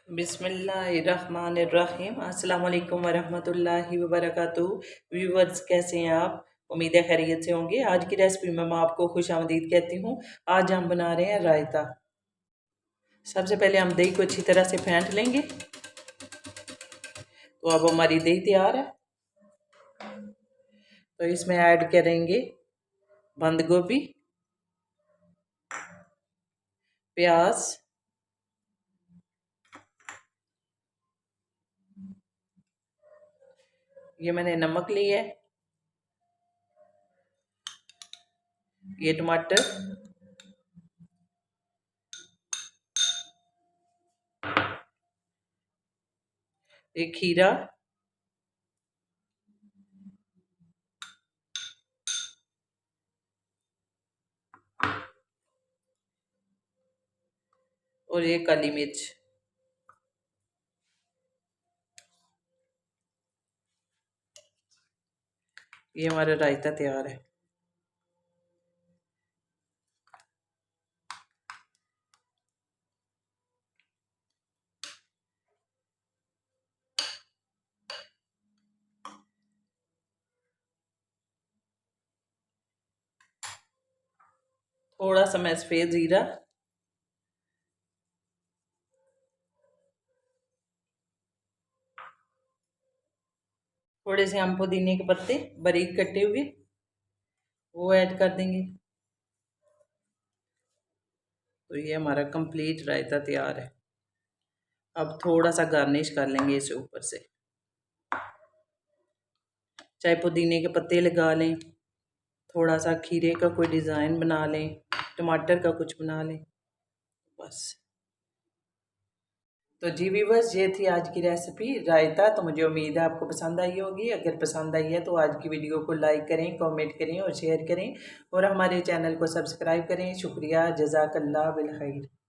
बिस्मिल्लाहिर्रहमानिर्रहीम। अस्सलाम वालेकुम वरहमतुल्लाहि वबरकातुहू। व्यूवर्स, कैसे हैं आप? उम्मीद है खैरियत से होंगे। आज की रेसिपी में मैं आपको खुशामदीद कहती हूँ। आज हम बना रहे हैं रायता। सबसे पहले हम दही को अच्छी तरह से फेंट लेंगे। तो अब हमारी दही तैयार है। तो इसमें ऐड करेंगे बंद गोभी, प्याज, ये मैंने नमक लिया है, ये टमाटर, एक खीरा, और ये काली मिर्च। ये हमारा रायता तैयार है। थोड़ा सा मैं सफ़ेद ज़ीरा, थोड़े से हम पुदीने के पत्ते बारीक कटे हुए वो ऐड कर देंगे। तो ये हमारा कंप्लीट रायता तैयार है। अब थोड़ा सा गार्निश कर लेंगे इसे ऊपर से, चाहे पुदीने के पत्ते लगा लें, थोड़ा सा खीरे का कोई डिज़ाइन बना लें, टमाटर का कुछ बना लें, बस। तो जी व्यूअर्स, ये थी आज की रेसिपी रायता। तो मुझे उम्मीद है आपको पसंद आई होगी। अगर पसंद आई है तो आज की वीडियो को लाइक करें, कमेंट करें और शेयर करें, और हमारे चैनल को सब्सक्राइब करें। शुक्रिया, जज़ाकल्लाह बिल खैर।